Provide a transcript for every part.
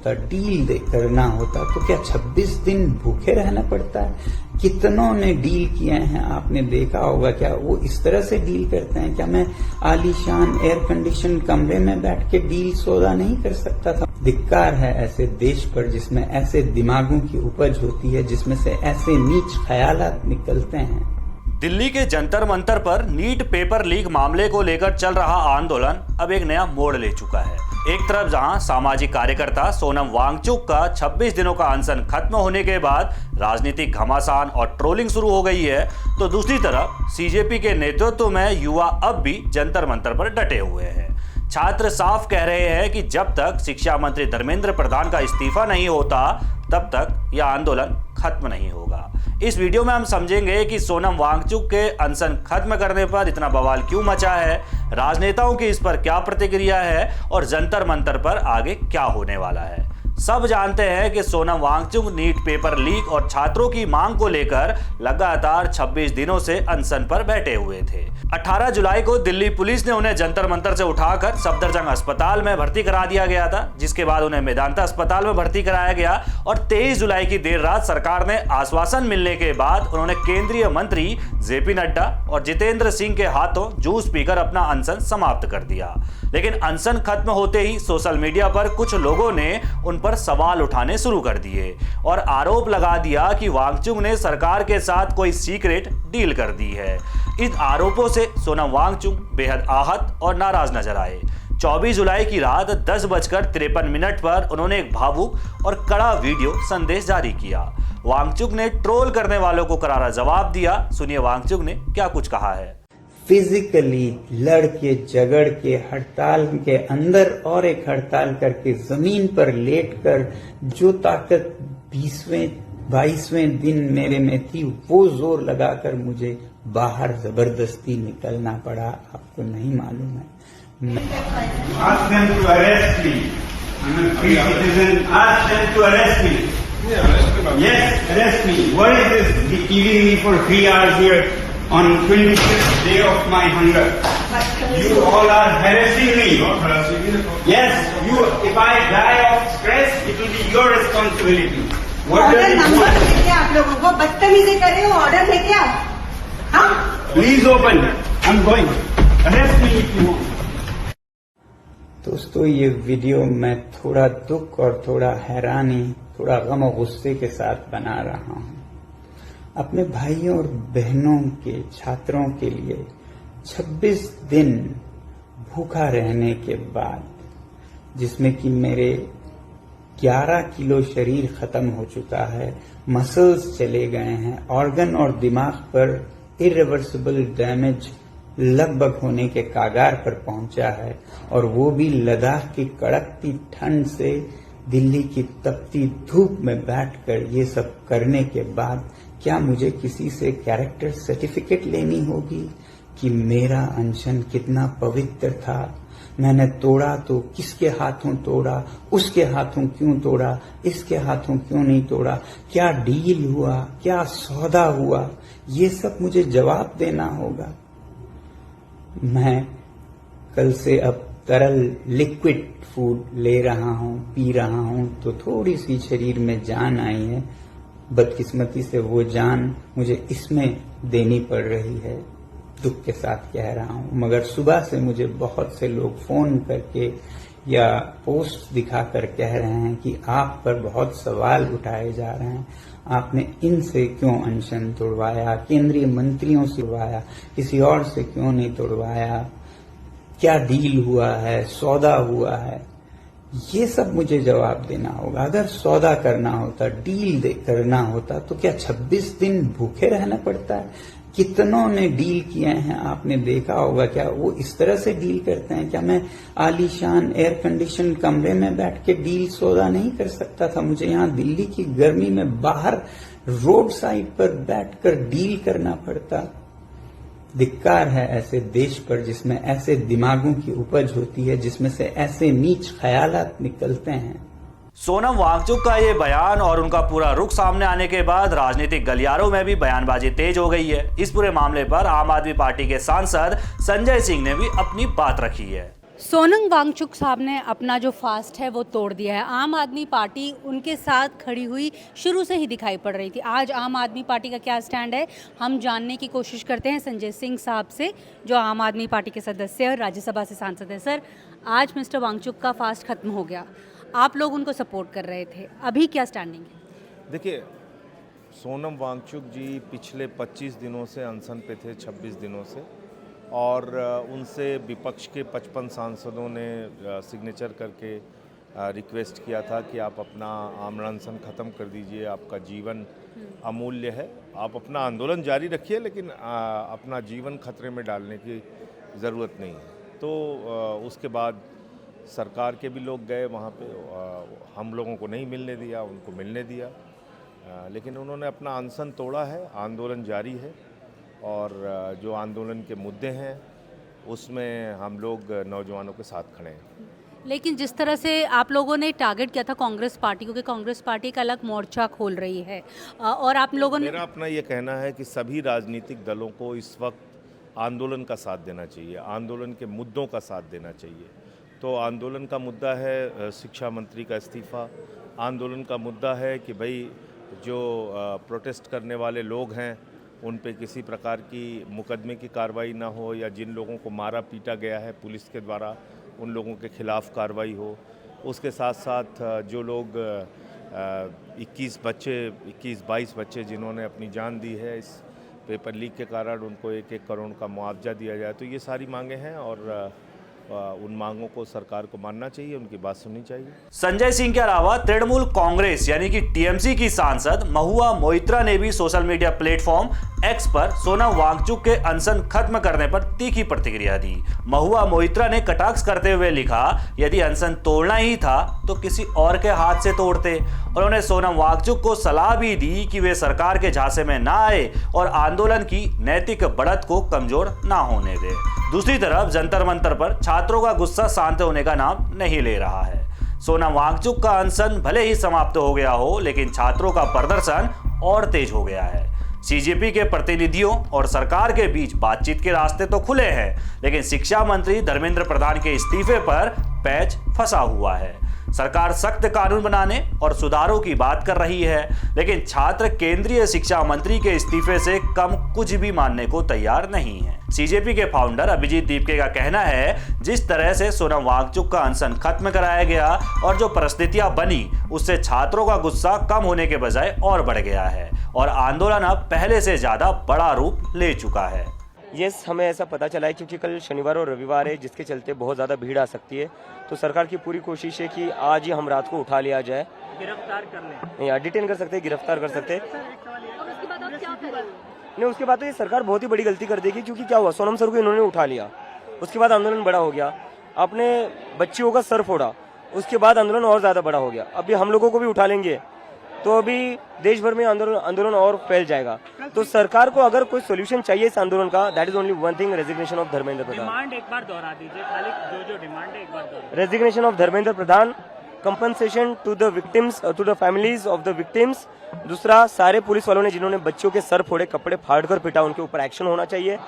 होता, डील करना होता, तो क्या 26 दिन भूखे रहना पड़ता है? कितनों ने डील किए हैं, आपने देखा होगा। क्या वो इस तरह से डील करते हैं? क्या मैं आलीशान एयर कंडीशन कमरे में बैठ के डील सौदा नहीं कर सकता था? धिक्कार है ऐसे देश पर जिसमें ऐसे दिमागों की उपज होती है, जिसमें से ऐसे नीच ख्यालात निकलते हैं। दिल्ली के जंतर मंतर पर नीट पेपर लीक मामले को लेकर चल रहा आंदोलन अब एक नया मोड़ ले चुका है। एक तरफ जहां सामाजिक कार्यकर्ता सोनम वांगचुक का 26 दिनों का अनशन खत्म होने के बाद राजनीतिक घमासान और ट्रोलिंग शुरू हो गई है, तो दूसरी तरफ सीजेपी के नेतृत्व में युवा अब भी जंतर मंतर पर डटे हुए हैं। छात्र साफ कह रहे हैं कि जब तक शिक्षा मंत्री धर्मेंद्र प्रधान का इस्तीफा नहीं होता, तब तक यह आंदोलन खत्म नहीं होगा। इस वीडियो में हम समझेंगे कि सोनम वांगचुक के अनशन खत्म करने पर इतना बवाल क्यों मचा है, राजनेताओं की इस पर क्या प्रतिक्रिया है और जंतर मंतर पर आगे क्या होने वाला है। सब जानते हैं कि Sonam Wangchuk NEET paper leak और छात्रों की मांग को लेकर लगातार 26 दिनों से अनशन पर बैठे हुए थे। 18 जुलाई को दिल्ली पुलिस ने उन्हें जंतर मंतर से उठाकर सफदरजंग अस्पताल में भर्ती करा दिया गया था, जिसके बाद उन्हें मेदांता अस्पताल में भर्ती कराया गया और 23 जुलाई की देर रात सरकार ने आश्वासन मिलने के बाद उन्होंने केंद्रीय मंत्री जेपी नड्डा और जितेंद्र सिंह के हाथों जूस पीकर अपना अनशन समाप्त कर दिया। लेकिन अनशन खत्म होते ही सोशल मीडिया पर कुछ लोगों ने उन पर सवाल उठाने शुरू कर दिए और आरोप लगा दिया कि वांगचुक ने सरकार के साथ कोई सीक्रेट डील कर दी है। इन आरोपों से सोनम वांगचुक बेहद आहत और नाराज नजर आए। 24 जुलाई की रात 10:53 पर उन्होंने एक भावुक और कड़ा वीडियो संदेश जारी किया। वांगचुक ने ट्रोल करने वालों को करारा जवाब दिया। सुनिए वांगचुक ने क्या कुछ कहा है। फिजिकली लड़ के झगड़ के हड़ताल के अंदर और एक हड़ताल करके जमीन पर लेटकर जो ताकत 22वें दिन मेरे में थी, वो जोर लगाकर मुझे बाहर जबरदस्ती निकलना पड़ा। आपको नहीं मालूम है। Ask them to arrest me. I'm a free citizen. Ask them to arrest me. Yes, arrest me. What is this keeping me for 3 hours here on 25th day of my hunger? You all are harassing me. Yes, you. If I die of stress, it will be your responsibility. What does it want? आप लोगों को बदतमीजी करे हो, order लेके आओ। हाँ? Please open. I'm going. Arrest me if you want. दोस्तों, ये वीडियो मैं थोड़ा दुख और थोड़ा हैरानी, थोड़ा गम और गुस्से के साथ बना रहा हूँ। अपने भाइयों और बहनों के, छात्रों के लिए 26 दिन भूखा रहने के बाद, जिसमें कि मेरे 11 किलो शरीर खत्म हो चुका है, मसल्स चले गए हैं, ऑर्गन और दिमाग पर इरिवर्सिबल डैमेज लगभग होने के कागार पर पहुंचा है, और वो भी लद्दाख की कड़कती ठंड से दिल्ली की तपती धूप में बैठकर ये सब करने के बाद क्या मुझे किसी से कैरेक्टर सर्टिफिकेट लेनी होगी कि मेरा अनशन कितना पवित्र था? मैंने तोड़ा तो किसके हाथों तोड़ा, उसके हाथों क्यों तोड़ा, इसके हाथों क्यों नहीं तोड़ा, क्या डील हुआ, क्या सौदा हुआ, ये सब मुझे जवाब देना होगा। मैं कल से अब तरल लिक्विड फूड ले रहा हूँ, पी रहा हूँ, तो थोड़ी सी शरीर में जान आई है। बदकिस्मती से वो जान मुझे इसमें देनी पड़ रही है, दुख के साथ कह रहा हूँ। मगर सुबह से मुझे बहुत से लोग फोन करके या पोस्ट दिखाकर कह रहे हैं कि आप पर बहुत सवाल उठाए जा रहे हैं, आपने इनसे क्यों अनशन तोड़वाया, केंद्रीय मंत्रियों से तोड़वाया, किसी और से क्यों नहीं तोड़वाया, क्या डील हुआ है, सौदा हुआ है, ये सब मुझे जवाब देना होगा। अगर सौदा करना होता, डील करना होता, तो क्या 26 दिन भूखे रहना पड़ता है? कितनों ने डील किए हैं, आपने देखा होगा। क्या वो इस तरह से डील करते हैं? क्या मैं आलीशान एयर कंडीशन कमरे में बैठ के डील सौदा नहीं कर सकता था? मुझे यहाँ दिल्ली की गर्मी में बाहर रोड साइड पर बैठकर डील करना पड़ता। धिक्कार है ऐसे देश पर जिसमें ऐसे दिमागों की उपज होती है, जिसमें से ऐसे नीच ख्यालात निकलते हैं। सोनम वांगचुक का ये बयान और उनका पूरा रुख सामने आने के बाद राजनीतिक गलियारों में भी बयानबाजी तेज हो गई है। इस पूरे मामले पर आम आदमी पार्टी के सांसद संजय सिंह ने भी अपनी बात रखी है। सोनम वांगचुक साहब ने अपना जो फास्ट है वो तोड़ दिया है। आम आदमी पार्टी उनके साथ खड़ी हुई शुरू से ही दिखाई पड़ रही थी। आज आम आदमी पार्टी का क्या स्टैंड है हम जानने की कोशिश करते हैं संजय सिंह साहब से, जो आम आदमी पार्टी के सदस्य और राज्यसभा से सांसद हैं। सर, आज मिस्टर वांगचुक का फास्ट खत्म हो गया, आप लोग उनको सपोर्ट कर रहे थे, अभी क्या स्टैंडिंग है? देखिए, सोनम वांगचुक जी पिछले 25 दिनों से अनशन पे थे, 26 दिनों से, और उनसे विपक्ष के 55 सांसदों ने सिग्नेचर करके रिक्वेस्ट किया था कि आप अपना आमरण अनशन ख़त्म कर दीजिए, आपका जीवन अमूल्य है, आप अपना आंदोलन जारी रखिए, लेकिन अपना जीवन खतरे में डालने की ज़रूरत नहीं है। तो उसके बाद सरकार के भी लोग गए वहाँ पे, हम लोगों को नहीं मिलने दिया, उनको मिलने दिया, लेकिन उन्होंने अपना अनशन तोड़ा है, आंदोलन जारी है, और जो आंदोलन के मुद्दे हैं उसमें हम लोग नौजवानों के साथ खड़े हैं। लेकिन जिस तरह से आप लोगों ने टारगेट किया था कांग्रेस पार्टी को कि कांग्रेस पार्टी एक अलग मोर्चा खोल रही है, और आप लोगों ने, मेरा अपना ये कहना है कि सभी राजनीतिक दलों को इस वक्त आंदोलन का साथ देना चाहिए, आंदोलन के मुद्दों का साथ देना चाहिए। तो आंदोलन का मुद्दा है शिक्षा मंत्री का इस्तीफ़ा, आंदोलन का मुद्दा है कि भाई जो प्रोटेस्ट करने वाले लोग हैं उन पे किसी प्रकार की मुकदमे की कार्रवाई ना हो, या जिन लोगों को मारा पीटा गया है पुलिस के द्वारा उन लोगों के खिलाफ़ कार्रवाई हो। उसके साथ साथ जो लोग 21-22 बच्चे जिन्होंने अपनी जान दी है इस पेपर लीक के कारण, उनको 1-1 करोड़ का मुआवजा दिया जाए। तो ये सारी मांगे हैं, और उन मांगों को सरकार को मानना चाहिए, उनकी बात सुननी चाहिए। संजय सिंह के अलावा तृणमूल कांग्रेस यानी कि टीएमसी की सांसद महुआ मोइत्रा ने भी सोशल मीडिया प्लेटफॉर्म एक्स पर सोनम वांगचुक के अनशन खत्म करने पर तीखी प्रतिक्रिया दी। महुआ मोइत्रा ने कटाक्ष करते हुए लिखा, यदि अनशन तोड़ना ही था तो किसी और के हाथ से तोड़ते। उन्होंने सोनम वांगचुक को सलाह भी दी कि वे सरकार के झांसे में ना आए और आंदोलन की नैतिक बढ़त को कमजोर ना होने दे। दूसरी तरफ जंतर मंतर पर छात्रों का गुस्सा शांत होने का नाम नहीं ले रहा है। सोनम वांगचुक का अनशन भले ही समाप्त हो गया हो, लेकिन छात्रों का प्रदर्शन और तेज हो गया है। सीजेपी के प्रतिनिधियों और सरकार के बीच बातचीत के रास्ते तो खुले हैं, लेकिन शिक्षा मंत्री धर्मेंद्र प्रधान के इस्तीफे पर पैच फंसा हुआ है। सरकार सख्त कानून बनाने और सुधारों की बात कर रही है, लेकिन छात्र केंद्रीय शिक्षा मंत्री के इस्तीफे से कम कुछ भी मानने को तैयार नहीं है। सीजेपी के फाउंडर अभिजीत दीपके का कहना है, जिस तरह से सोनम वांगचुक का अनशन खत्म कराया गया और जो परिस्थितियां बनी, उससे छात्रों का गुस्सा कम होने के बजाय और बढ़ गया है और आंदोलन अब पहले से ज्यादा बड़ा रूप ले चुका है। यस, हमें ऐसा पता चला है क्योंकि कल शनिवार और रविवार है, जिसके चलते बहुत ज़्यादा भीड़ आ सकती है। तो सरकार की पूरी कोशिश है कि आज ही हम रात को उठा लिया जाए, गिरफ्तार कर लें, या डिटेन कर सकते हैं, गिरफ्तार कर सकते हैं। नहीं, उसके बाद तो ये सरकार बहुत ही बड़ी गलती कर देगी, क्योंकि क्या हुआ, सोनम सर को इन्होंने उठा लिया, उसके बाद आंदोलन बड़ा हो गया, आपने बच्चियों का सर फोड़ा, उसके बाद आंदोलन और ज़्यादा बड़ा हो गया। अभी हम लोगों को भी उठा लेंगे तो अभी देश भर में आंदोलन और फैल जाएगा। तो सरकार को अगर कोई सोल्यूशन चाहिए इस आंदोलन का, that is only one thing, resignation of Dharmendra Pradhan. Demand एक बार दोहरा दीजिए, खाली जो डिमांड है एक बार दोहरा। Resignation of Dharmendra Pradhan, compensation to the victims, to the families of the victims. दूसरा, सारे पुलिस वालों ने जिन्होंने बच्चों के सर फोड़े, कपड़े फाड़कर पिटा, उनके ऊपर एक्शन होना चाहिए।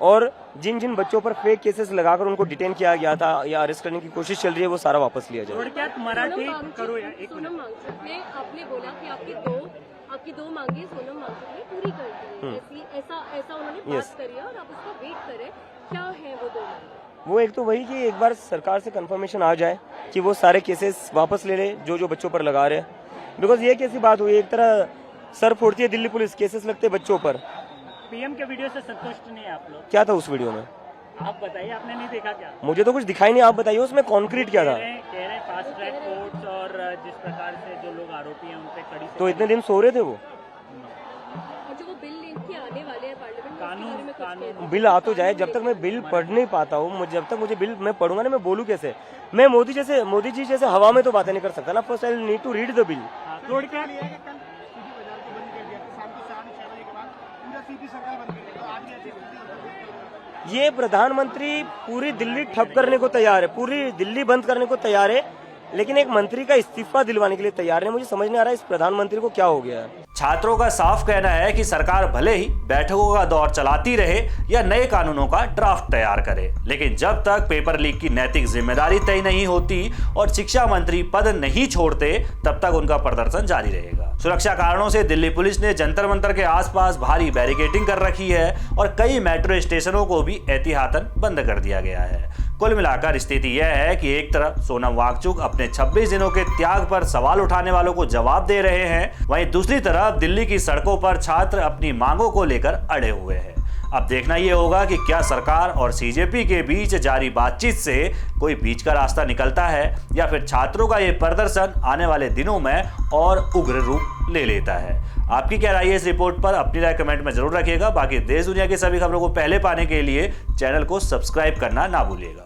और जिन जिन बच्चों पर फेक केसेस लगाकर उनको डिटेन किया गया था या अरेस्ट करने की कोशिश चल रही है, वो सारा वापस लिया जाए। मराठी करो यार, एक मिनट। सोनम वांगचुक ने आपने बोला कि आपकी दो मांगे सोनम वांगचुक ने पूरी कर दी, ऐसा उन्होंने बात करी है और आप उसका वेट करें, क्या है वो दो मांगे? वो एक तो वही कि एक बार सरकार से कंफर्मेशन आ जाए कि वो सारे केसेस वापस ले ले जो बच्चों पर लगा रहे हैं। बिकॉज ये कैसी बात हुई, एक तरह सर फोड़ती है दिल्ली पुलिस, केसेस लगते बच्चों पर। पीएम के वीडियो से संतुष्ट नहीं है आप लोग? क्या था उस वीडियो में, आप बताइए, आपने नहीं देखा क्या? मुझे तो कुछ दिखाई नहीं, आप बताइए उसमें कॉन्क्रीट क्या था। कह रहे फास्ट ट्रैक कोर्ट्स और जिस प्रकार से जो लोग आरोपी हैं उन पे कड़ी से। तो इतने दिन सो रहे थे वो? और जो वो बिल इनके आने वाले हैं पार्लियामेंट में, कानून बिल आ तो जाए, जब तक मैं बिल पढ़ नहीं पाता हूँ, जब तक मुझे बिल मैं पढ़ूंगा ना, मैं बोलूँ कैसे? मैं मोदी जी जैसे हवा में तो बातें नहीं कर सकता ना। First I need to read the bill. ये प्रधानमंत्री पूरी दिल्ली ठप करने को तैयार है, पूरी दिल्ली बंद करने को तैयार है, लेकिन एक मंत्री का इस्तीफा दिलवाने के लिए तैयार है। मुझे समझ नहीं आ रहा है इस प्रधानमंत्री को क्या हो गया है। छात्रों का साफ कहना है कि सरकार भले ही बैठकों का दौर चलाती रहे या नए कानूनों का ड्राफ्ट तैयार करे, लेकिन जब तक पेपर लीक की नैतिक जिम्मेदारी तय नहीं होती और शिक्षा मंत्री पद नहीं छोड़ते तब तक उनका प्रदर्शन जारी रहेगा। सुरक्षा कारणों से दिल्ली पुलिस ने जंतर मंतर के आसपास भारी बैरिकेडिंग कर रखी है और कई मेट्रो स्टेशनों को भी एहतियातन बंद कर दिया गया है। कुल मिलाकर स्थिति यह है कि एक तरफ सोनम वांगचुक अपने 26 दिनों के त्याग पर सवाल उठाने वालों को जवाब दे रहे हैं, वहीं दूसरी तरफ दिल्ली की सड़कों पर छात्र अपनी मांगों को लेकर अड़े हुए हैं। अब देखना यह होगा कि क्या सरकार और सीजेपी के बीच जारी बातचीत से कोई बीच का रास्ता निकलता है या फिर छात्रों का यह प्रदर्शन आने वाले दिनों में और उग्र रूप ले लेता है। आपकी क्या राय है इस रिपोर्ट पर? अपनी राय कमेंट में जरूर रखिएगा। बाकी देश दुनिया की सभी खबरों को पहले पाने के लिए चैनल को सब्सक्राइब करना ना भूलिएगा।